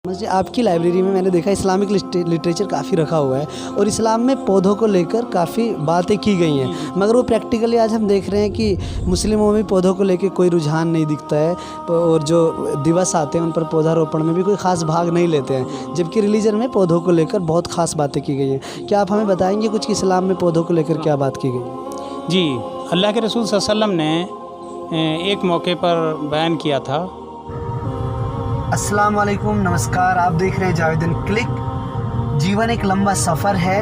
मुझे आपकी लाइब्रेरी में मैंने देखा इस्लामिक लिटरेचर काफ़ी रखा हुआ है और इस्लाम में पौधों को लेकर काफ़ी बातें की गई हैं, मगर वो प्रैक्टिकली आज हम देख रहे हैं कि मुस्लिमों में पौधों को लेकर कोई रुझान नहीं दिखता है और जो दिवस आते हैं उन पर पौधारोपण में भी कोई ख़ास भाग नहीं लेते हैं, जबकि रिलीजन में पौधों को लेकर बहुत ख़ास बातें की गई हैं। क्या आप हमें बताएंगे कुछ कि इस्लाम में पौधों को लेकर क्या बात की गई? जी, अल्लाह के रसूल सल्लल्लाहु अलैहि वसल्लम ने एक मौके पर बयान किया था। अस्सलाम वालेकुम, नमस्कार। आप देख रहे हैं जावेदन क्लिक। जीवन एक लंबा सफ़र है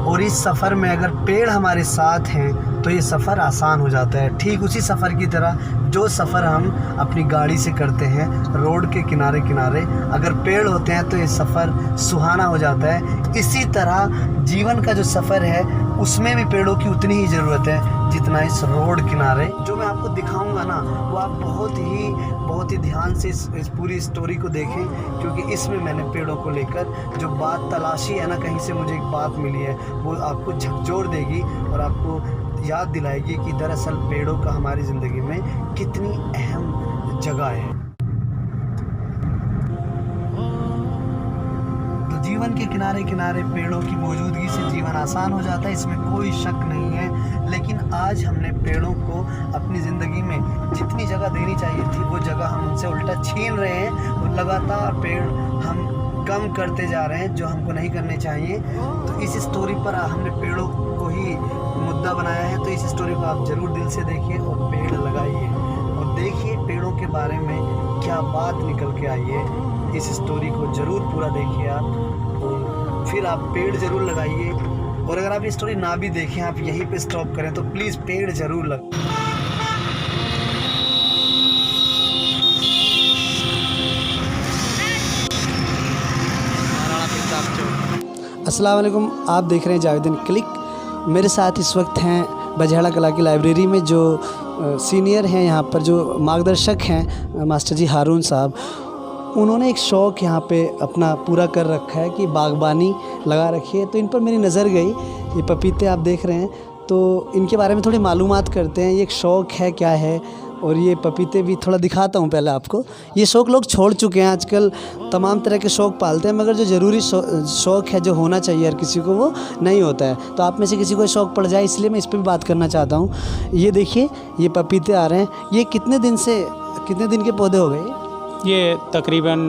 और इस सफ़र में अगर पेड़ हमारे साथ हैं तो ये सफ़र आसान हो जाता है। ठीक उसी सफ़र की तरह जो सफ़र हम अपनी गाड़ी से करते हैं रोड के किनारे किनारे, अगर पेड़ होते हैं तो ये सफ़र सुहाना हो जाता है। इसी तरह जीवन का जो सफ़र है उसमें भी पेड़ों की उतनी ही ज़रूरत है जितना इस रोड किनारे। जो मैं आपको दिखाऊंगा ना वो आप बहुत ही ध्यान से इस पूरी स्टोरी को देखें, क्योंकि इसमें मैंने पेड़ों को लेकर जो बात तलाशी है ना, कहीं से मुझे एक बात मिली है, वो आपको झकझोर देगी और आपको याद दिलाएगी कि दरअसल पेड़ों का हमारी ज़िंदगी में कितनी अहम जगह है। तो जीवन के किनारे किनारे पेड़ों की मौजूदगी से जीवन आसान हो जाता है, इसमें कोई शक नहीं है। लेकिन आज हमने पेड़ों को अपनी ज़िंदगी में जितनी जगह देनी चाहिए थी वो जगह हम उनसे उल्टा छीन रहे हैं और लगातार पेड़ हम कम करते जा रहे हैं, जो हमको नहीं करने चाहिए। तो इस स्टोरी पर हमने पेड़ों को ही मुद्दा बनाया है, तो इस स्टोरी को आप ज़रूर दिल से देखिए और पेड़ लगाइए और देखिए पेड़ों के बारे में क्या बात निकल के आई है। इस स्टोरी को ज़रूर पूरा देखिए आप और फिर आप पेड़ ज़रूर लगाइए। और अगर आप ये स्टोरी ना भी देखें, आप यहीं पे स्टॉप करें तो प्लीज़ पेड़ ज़रूर लगाएं। अस्सलाम वालेकुम, आप देख रहे हैं जावेदन क्लिक। मेरे साथ इस वक्त हैं बजहड़ा कला की लाइब्रेरी में जो सीनियर हैं, यहाँ पर जो मार्गदर्शक हैं मास्टर जी हारून साहब, उन्होंने एक शौक़ यहाँ पे अपना पूरा कर रखा है कि बागबानी लगा रखी है। तो इन पर मेरी नज़र गई, ये पपीते आप देख रहे हैं, तो इनके बारे में थोड़ी मालूमात करते हैं। ये एक शौक़ है क्या है, और ये पपीते भी थोड़ा दिखाता हूँ पहले आपको। ये शौक़ लोग छोड़ चुके हैं, आजकल तमाम तरह के शौक़ पालते हैं, मगर जो ज़रूरी शौक़ है जो होना चाहिए हर किसी को वो नहीं होता है। तो आप में से किसी को शौक़ पड़ जाए, इसलिए मैं इस पर भी बात करना चाहता हूँ। ये देखिए, ये पपीते आ रहे हैं। ये कितने दिन के पौधे हो गए? ये तकरीबन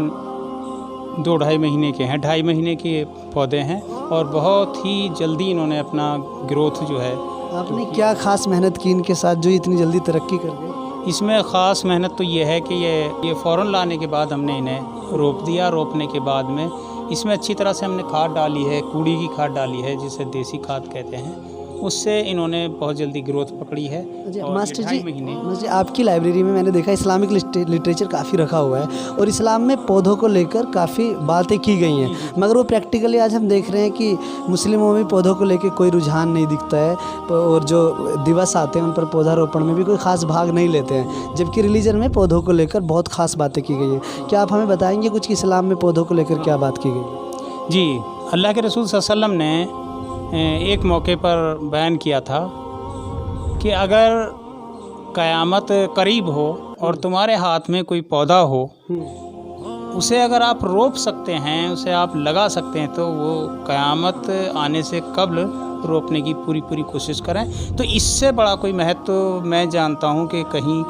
2-2.5 महीने के हैं, 2.5 महीने के पौधे हैं और बहुत ही जल्दी इन्होंने अपना ग्रोथ जो है। आपने क्या ख़ास मेहनत की इनके साथ जो इतनी जल्दी तरक्की कर गई? इसमें ख़ास मेहनत तो ये है कि ये फ़ौरन लाने के बाद हमने इन्हें रोप दिया। रोपने के बाद में इसमें अच्छी तरह से हमने खाद डाली है, कूड़ी की खाद डाली है जिसे देसी खाद कहते हैं, उससे इन्होंने बहुत जल्दी ग्रोथ पकड़ी है। मास्टर जी, आपकी लाइब्रेरी में मैंने देखा इस्लामिक लिटरेचर काफ़ी रखा हुआ है और इस्लाम में पौधों को लेकर काफ़ी बातें की गई हैं, मगर वो प्रैक्टिकली आज हम देख रहे हैं कि मुस्लिमों में पौधों को लेकर कोई रुझान नहीं दिखता है और जो दिवस आते हैं उन पर पौधारोपण में भी कोई ख़ास भाग नहीं लेते हैं, जबकि रिलीजन में पौधों को लेकर बहुत ख़ास बातें की गई हैं। क्या आप हमें बताएंगे कुछ कि इस्लाम में पौधों को लेकर क्या बात की गई? जी, अल्लाह के रसूल सल्लल्लाहु अलैहि वसल्लम ने एक मौके पर बयान किया था कि अगर क़यामत करीब हो और तुम्हारे हाथ में कोई पौधा हो, उसे अगर आप रोप सकते हैं, उसे आप लगा सकते हैं, तो वो क़यामत आने से कब्ल रोपने की पूरी कोशिश करें। तो इससे बड़ा कोई महत्व मैं जानता हूँ कि कहीं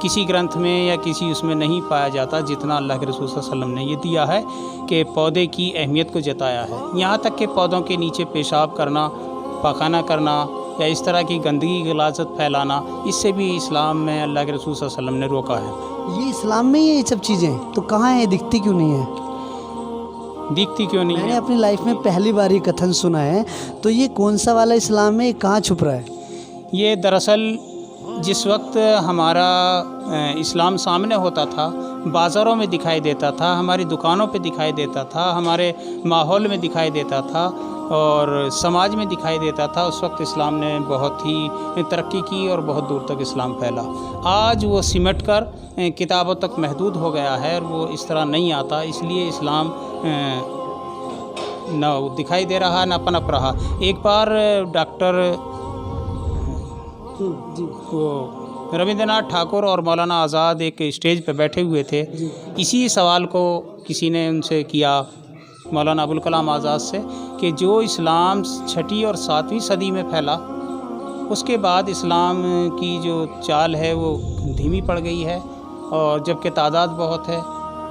किसी ग्रंथ में या किसी उसमें नहीं पाया जाता जितना अल्लाह के रसूल सल्लल्लाहु अलैहि वसल्लम ने ये दिया है कि पौधे की अहमियत को जताया है। यहाँ तक कि पौधों के नीचे पेशाब करना, पखाना करना या इस तरह की गंदगी गलाजत फैलाना, इससे भी इस्लाम में अल्लाह के रसूल सल्लल्लाहु अलैहि वसल्लम ने रोका है। ये इस्लाम में ये सब चीज़ें तो कहाँ हैं? दिखती क्यों नहीं है? दिखती क्यों नहीं है? मैंने अपनी लाइफ में पहली बार ये कथन सुना है, तो ये कौन सा वाला इस्लाम में कहाँ छुप रहा है? ये दरअसल जिस वक्त हमारा इस्लाम सामने होता था, बाज़ारों में दिखाई देता था, हमारी दुकानों पे दिखाई देता था, हमारे माहौल में दिखाई देता था और समाज में दिखाई देता था, उस वक्त इस्लाम ने बहुत ही तरक्की की और बहुत दूर तक इस्लाम फैला। आज वो सिमट कर किताबों तक महदूद हो गया है और वो इस तरह नहीं आता, इसलिए इस्लाम न दिखाई दे रहा न पनप रहा। एक बार डॉक्टर वो रविंद्रनाथ ठाकुर और मौलाना आज़ाद एक स्टेज पर बैठे हुए थे, इसी सवाल को किसी ने उनसे किया मौलाना अबुल कलाम आज़ाद से कि जो इस्लाम 6वीं और 7वीं सदी में फैला, उसके बाद इस्लाम की जो चाल है वो धीमी पड़ गई है और जबकि तादाद बहुत है।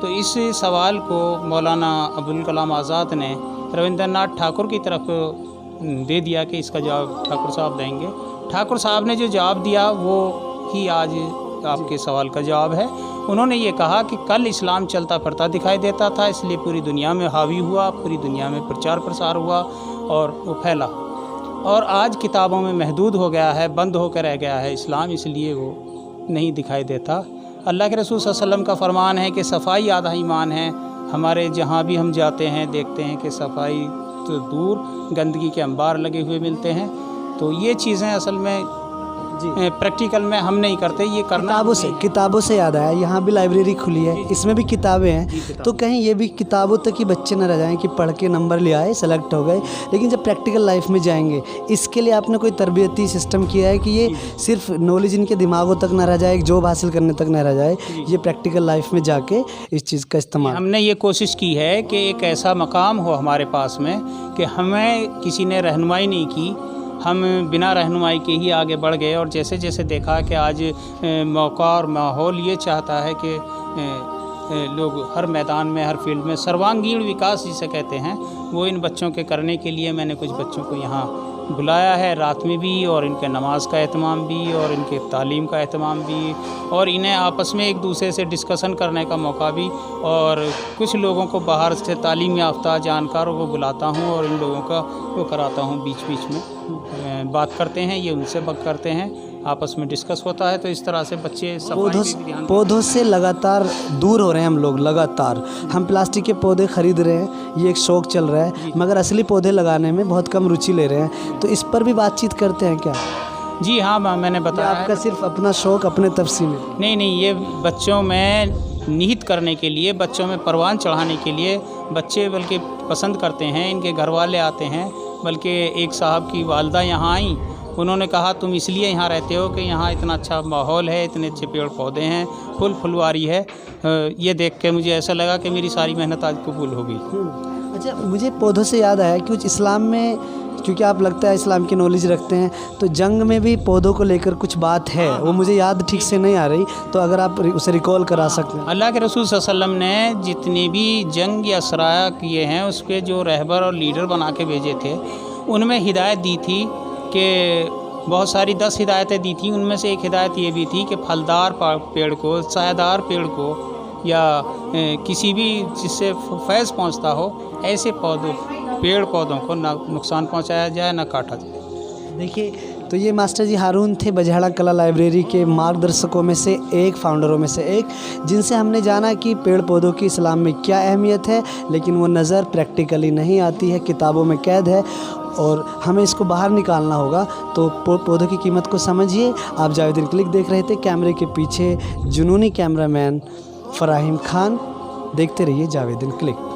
तो इस सवाल को मौलाना अबुल कलाम आज़ाद ने रविंद्रनाथ ठाकुर की तरफ दे दिया कि इसका जवाब ठाकुर साहब देंगे। ठाकुर साहब ने जो जवाब दिया वो ही आज आपके सवाल का जवाब है। उन्होंने ये कहा कि कल इस्लाम चलता फिरता दिखाई देता था, इसलिए पूरी दुनिया में हावी हुआ, पूरी दुनिया में प्रचार प्रसार हुआ और वो फैला, और आज किताबों में महदूद हो गया है, बंद होकर रह गया है इस्लाम, इसलिए वो नहीं दिखाई देता। अल्लाह के रसूल सल्लल्लाहु अलैहि वसल्लम का फरमान है कि सफाई आधा ईमान है। हमारे जहाँ भी हम जाते हैं देखते हैं कि सफाई तो दूर, गंदगी के अंबार लगे हुए मिलते हैं। तो ये चीज़ें असल में जी प्रैक्टिकल में हम नहीं करते, ये करना किताबों से याद आया, यहाँ भी लाइब्रेरी खुली है, इसमें भी किताबें हैं, तो कहीं ये भी किताबों तक ही बच्चे न रह जाएं कि पढ़ के नंबर ले आए, सेलेक्ट हो गए, लेकिन जब प्रैक्टिकल लाइफ में जाएंगे, इसके लिए आपने कोई तरबियती सिस्टम किया है कि ये सिर्फ नॉलेज इनके दिमागों तक न रह जाए, जॉब हासिल करने तक न रह जाए, ये प्रैक्टिकल लाइफ में जाके इस चीज़ का इस्तेमाल? हमने ये कोशिश की है कि एक ऐसा मकाम हो हमारे पास में कि हमें किसी ने रहनुमाई नहीं की, हम बिना रहनुमाई के ही आगे बढ़ गए। और जैसे जैसे देखा कि आज मौका और माहौल ये चाहता है कि लोग हर मैदान में, हर फील्ड में सर्वांगीण विकास जिसे कहते हैं, वो इन बच्चों के करने के लिए मैंने कुछ बच्चों को यहाँ बुलाया है, रात में भी, और इनके नमाज का एहतमाम भी और इनके तालीम का एहतमाम भी, और इन्हें आपस में एक दूसरे से डिस्कशन करने का मौका भी। और कुछ लोगों को बाहर से तालीम याफ्ता जानकारों को बुलाता हूँ और इन लोगों का वो कराता हूँ, बीच बीच में बात करते हैं, ये उनसे बात करते हैं, आपस में डिस्कस होता है। तो इस तरह से बच्चे पौधों से लगातार दूर हो रहे हैं हम लोग, लगातार हम प्लास्टिक के पौधे खरीद रहे हैं, ये एक शौक़ चल रहा है, मगर असली पौधे लगाने में बहुत कम रुचि ले रहे हैं। तो इस पर भी बातचीत करते हैं क्या? जी हाँ, मैंने बताया आपका सिर्फ अपना शौक़, अपने तफसील में? नहीं, ये बच्चों में निहित करने के लिए, बच्चों में परवान चढ़ाने के लिए बच्चे बल्कि पसंद करते हैं, इनके घर वाले आते हैं। बल्कि एक साहब की वालदा यहाँ आई, उन्होंने कहा तुम इसलिए यहाँ रहते हो कि यहाँ इतना अच्छा माहौल है, इतने अच्छे पेड़ पौधे हैं, फुलवारी है। ये देख के मुझे ऐसा लगा कि मेरी सारी मेहनत आज कबूल हो गई। अच्छा, मुझे पौधों से याद आया कि कुछ इस्लाम में, क्योंकि आप लगता है इस्लाम की नॉलेज रखते हैं, तो जंग में भी पौधों को लेकर कुछ बात है, वो मुझे याद ठीक से नहीं आ रही, तो अगर आप उसे रिकॉल करा सकते हैं। अल्लाह के रसूल सल्लल्लाहु अलैहि वसल्लम ने जितनी भी जंग या सराया किए हैं, उसके जो रहबर और लीडर बना के भेजे थे, उनमें हिदायत दी थी कि बहुत सारी 10 हिदायतें दी थी। उनमें से एक हिदायत ये भी थी कि फलदार पेड़ को, सायादार पेड़ को, या किसी भी जिससे फैज़ पहुंचता हो, ऐसे पेड़ पौधों को ना नुकसान पहुंचाया जाए, ना काटा जाए। देखिए, तो ये मास्टर जी हारून थे बजहड़ा कला लाइब्रेरी के मार्गदर्शकों में से एक, फाउंडरों में से एक, जिनसे हमने जाना कि पेड़ पौधों की इस्लाम में क्या अहमियत है, लेकिन वो नज़र प्रैक्टिकली नहीं आती है, किताबों में कैद है, और हमें इसको बाहर निकालना होगा। तो पौधों की कीमत को समझिए। आप जावेदीन क्लिक देख रहे थे, कैमरे के पीछे जुनूनी कैमरामैन फ़राहिम खान। देखते रहिए जावेदीन क्लिक।